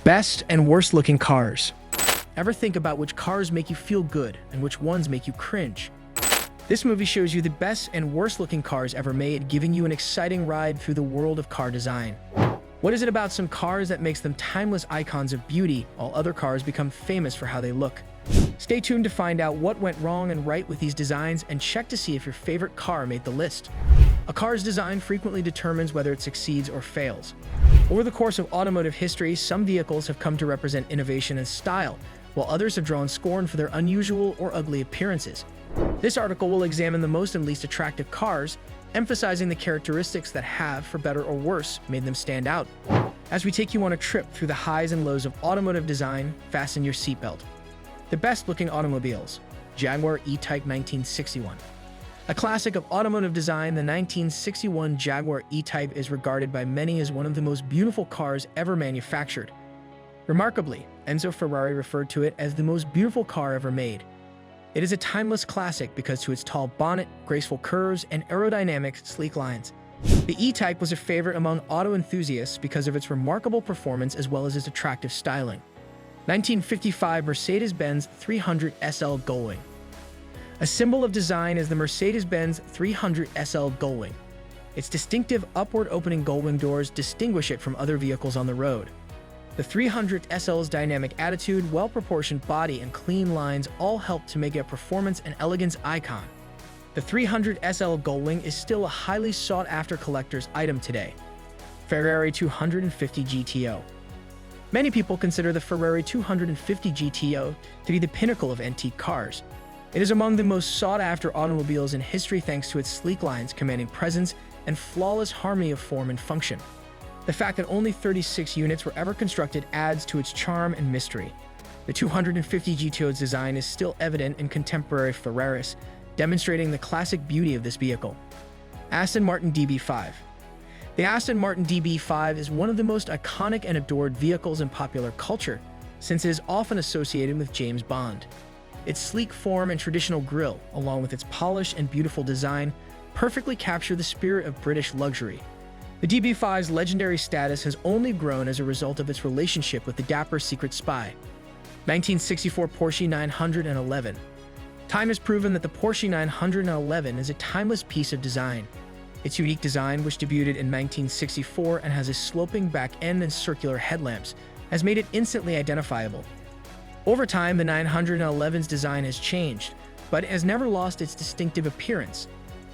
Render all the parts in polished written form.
Best and worst looking cars. Ever think about which cars make you feel good and which ones make you cringe? This movie shows you the best and worst looking cars ever made, giving you an exciting ride through the world of car design. What is it about some cars that makes them timeless icons of beauty, while other cars become famous for how they look? Stay tuned to find out what went wrong and right with these designs, and check to see if your favorite car made the list. A car's design frequently determines whether it succeeds or fails. Over the course of automotive history, some vehicles have come to represent innovation and style, while others have drawn scorn for their unusual or ugly appearances. This article will examine the most and least attractive cars, emphasizing the characteristics that have, for better or worse, made them stand out. As we take you on a trip through the highs and lows of automotive design, fasten your seatbelt. The best-looking automobiles. Jaguar E-Type 1961. A classic of automotive design, the 1961 Jaguar E-Type is regarded by many as one of the most beautiful cars ever manufactured. Remarkably, Enzo Ferrari referred to it as the most beautiful car ever made. It is a timeless classic because to its tall bonnet, graceful curves, and aerodynamic, sleek lines. The E-Type was a favorite among auto enthusiasts because of its remarkable performance as well as its attractive styling. 1955 Mercedes-Benz 300 SL Gullwing. A symbol of design is the Mercedes-Benz 300 SL Gullwing. Its distinctive upward-opening gullwing doors distinguish it from other vehicles on the road. The 300 SL's dynamic attitude, well-proportioned body, and clean lines all help to make it a performance and elegance icon. The 300 SL Gullwing is still a highly sought-after collector's item today. Ferrari 250 GTO. Many people consider the Ferrari 250 GTO to be the pinnacle of antique cars. It is among the most sought-after automobiles in history thanks to its sleek lines, commanding presence, and flawless harmony of form and function. The fact that only 36 units were ever constructed adds to its charm and mystery. The 250 GTO's design is still evident in contemporary Ferraris, demonstrating the classic beauty of this vehicle. Aston Martin DB5. The Aston Martin DB5 is one of the most iconic and adored vehicles in popular culture, since it is often associated with James Bond. Its sleek form and traditional grille, along with its polished and beautiful design, perfectly capture the spirit of British luxury. The DB5's legendary status has only grown as a result of its relationship with the dapper secret spy. 1964 Porsche 911. Time has proven that the Porsche 911 is a timeless piece of design. Its unique design, which debuted in 1964 and has a sloping back end and circular headlamps, has made it instantly identifiable. Over time, the 911's design has changed, but it has never lost its distinctive appearance.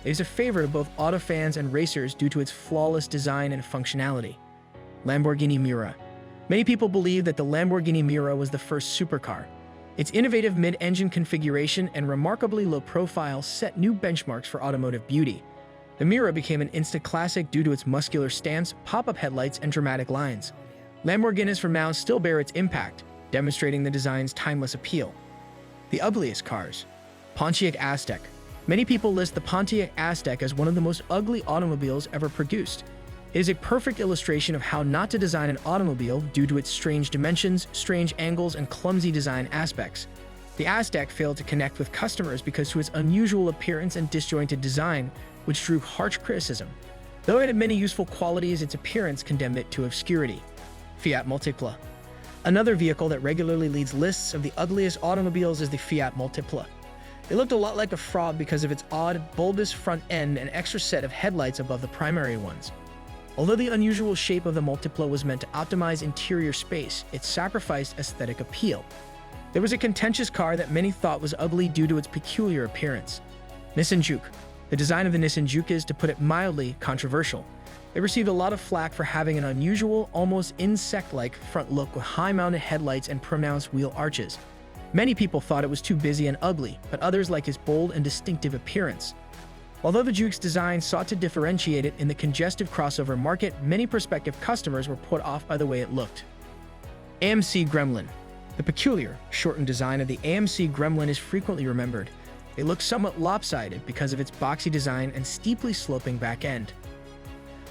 It is a favorite of both auto fans and racers due to its flawless design and functionality. Lamborghini Miura. Many people believe that the Lamborghini Miura was the first supercar. Its innovative mid-engine configuration and remarkably low profile set new benchmarks for automotive beauty. The Miura became an instant classic due to its muscular stance, pop-up headlights, and dramatic lines. Lamborghini's renown still bear its impact, demonstrating the design's timeless appeal. The ugliest cars. Pontiac Aztek. Many people list the Pontiac Aztek as one of the most ugly automobiles ever produced. It is a perfect illustration of how not to design an automobile due to its strange dimensions, strange angles, and clumsy design aspects. The Aztek failed to connect with customers because of its unusual appearance and disjointed design, which drew harsh criticism. Though it had many useful qualities, its appearance condemned it to obscurity. Fiat Multipla. Another vehicle that regularly leads lists of the ugliest automobiles is the Fiat Multipla. It looked a lot like a frog because of its odd, bulbous front end and extra set of headlights above the primary ones. Although the unusual shape of the Multipla was meant to optimize interior space, it sacrificed aesthetic appeal. There was a contentious car that many thought was ugly due to its peculiar appearance. Nissan Juke. The design of the Nissan Juke is, to put it mildly, controversial. It received a lot of flack for having an unusual, almost insect-like front look with high-mounted headlights and pronounced wheel arches. Many people thought it was too busy and ugly, but others liked its bold and distinctive appearance. Although the Juke's design sought to differentiate it in the congestive crossover market, many prospective customers were put off by the way it looked. AMC Gremlin. The peculiar, shortened design of the AMC Gremlin is frequently remembered. It looks somewhat lopsided because of its boxy design and steeply sloping back end.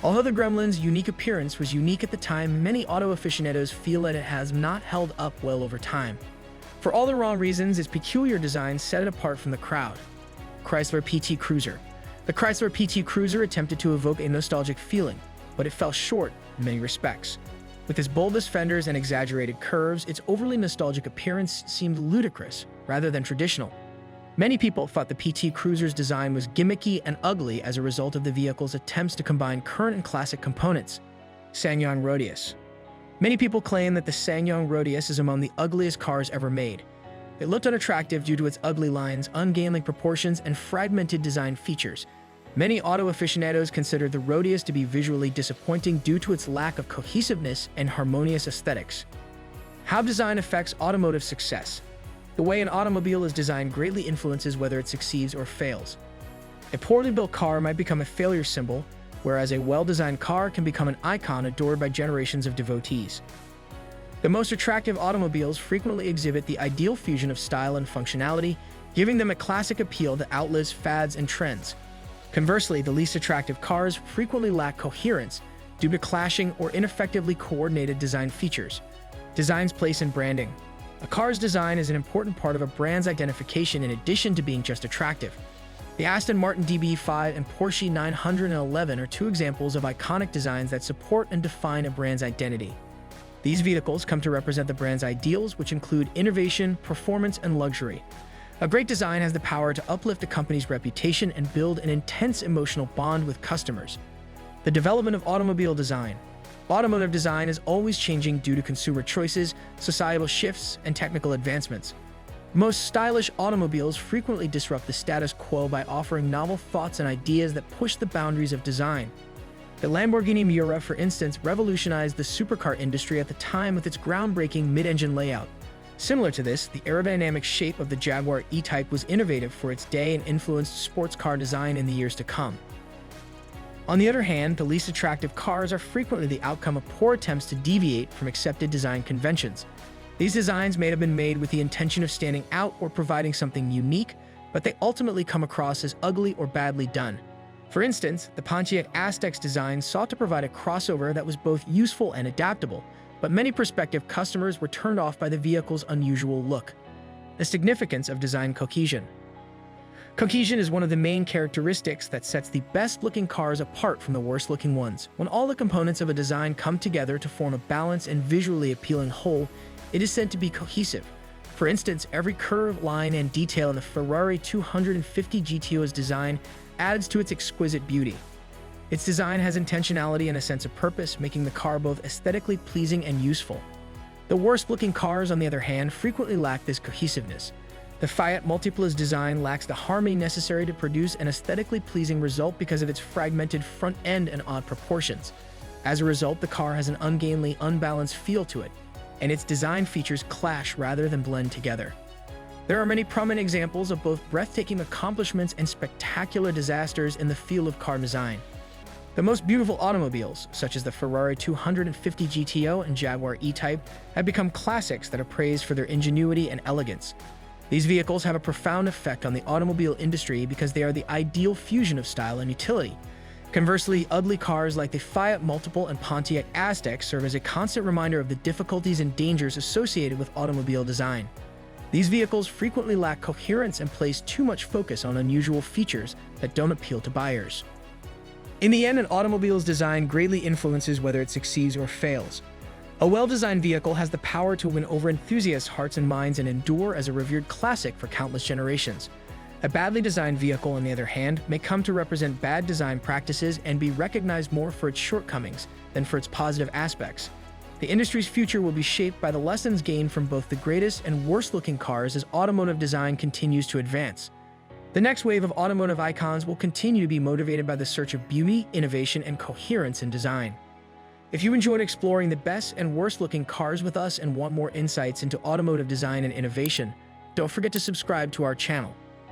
Although the Gremlin's unique appearance was unique at the time, many auto aficionados feel that it has not held up well over time. For all the wrong reasons, its peculiar design set it apart from the crowd. Chrysler PT Cruiser. The Chrysler PT Cruiser attempted to evoke a nostalgic feeling, but it fell short in many respects. With its bulbous fenders and exaggerated curves, its overly nostalgic appearance seemed ludicrous rather than traditional. Many people thought the PT Cruiser's design was gimmicky and ugly as a result of the vehicle's attempts to combine current and classic components. SsangYong Rodius. Many people claim that the SsangYong Rodius is among the ugliest cars ever made. It looked unattractive due to its ugly lines, ungainly proportions, and fragmented design features. Many auto aficionados consider the Rodius to be visually disappointing due to its lack of cohesiveness and harmonious aesthetics. How design affects automotive success. The way an automobile is designed greatly influences whether it succeeds or fails. A poorly built car might become a failure symbol, whereas a well-designed car can become an icon adored by generations of devotees. The most attractive automobiles frequently exhibit the ideal fusion of style and functionality, giving them a classic appeal that outlives fads and trends. Conversely, the least attractive cars frequently lack coherence due to clashing or ineffectively coordinated design features. Design's place in branding. A car's design is an important part of a brand's identification in addition to being just attractive. The Aston Martin DB5 and Porsche 911 are two examples of iconic designs that support and define a brand's identity. These vehicles come to represent the brand's ideals, which include innovation, performance, and luxury. A great design has the power to uplift a company's reputation and build an intense emotional bond with customers. The development of automobile design. Automotive design is always changing due to consumer choices, societal shifts, and technical advancements. Most stylish automobiles frequently disrupt the status quo by offering novel thoughts and ideas that push the boundaries of design. The Lamborghini Miura, for instance, revolutionized the supercar industry at the time with its groundbreaking mid-engine layout. Similar to this, the aerodynamic shape of the Jaguar E-Type was innovative for its day and influenced sports car design in the years to come. On the other hand, the least attractive cars are frequently the outcome of poor attempts to deviate from accepted design conventions. These designs may have been made with the intention of standing out or providing something unique, but they ultimately come across as ugly or badly done. For instance, the Pontiac Aztek's design sought to provide a crossover that was both useful and adaptable, but many prospective customers were turned off by the vehicle's unusual look. The significance of design cohesion. Cohesion is one of the main characteristics that sets the best-looking cars apart from the worst-looking ones. When all the components of a design come together to form a balanced and visually appealing whole, it is said to be cohesive. For instance, every curve, line, and detail in the Ferrari 250 GTO's design adds to its exquisite beauty. Its design has intentionality and a sense of purpose, making the car both aesthetically pleasing and useful. The worst-looking cars, on the other hand, frequently lack this cohesiveness. The Fiat Multipla's design lacks the harmony necessary to produce an aesthetically pleasing result because of its fragmented front end and odd proportions. As a result, the car has an ungainly, unbalanced feel to it, and its design features clash rather than blend together. There are many prominent examples of both breathtaking accomplishments and spectacular disasters in the field of car design. The most beautiful automobiles, such as the Ferrari 250 GTO and Jaguar E-Type, have become classics that are praised for their ingenuity and elegance. These vehicles have a profound effect on the automobile industry because they are the ideal fusion of style and utility. Conversely, ugly cars like the Fiat Multiple and Pontiac Aztek serve as a constant reminder of the difficulties and dangers associated with automobile design. These vehicles frequently lack coherence and place too much focus on unusual features that don't appeal to buyers. In the end, an automobile's design greatly influences whether it succeeds or fails. A well-designed vehicle has the power to win over enthusiasts' hearts and minds and endure as a revered classic for countless generations. A badly designed vehicle, on the other hand, may come to represent bad design practices and be recognized more for its shortcomings than for its positive aspects. The industry's future will be shaped by the lessons gained from both the greatest and worst-looking cars as automotive design continues to advance. The next wave of automotive icons will continue to be motivated by the search of beauty, innovation, and coherence in design. If you enjoyed exploring the best and worst-looking cars with us and want more insights into automotive design and innovation, don't forget to subscribe to our channel.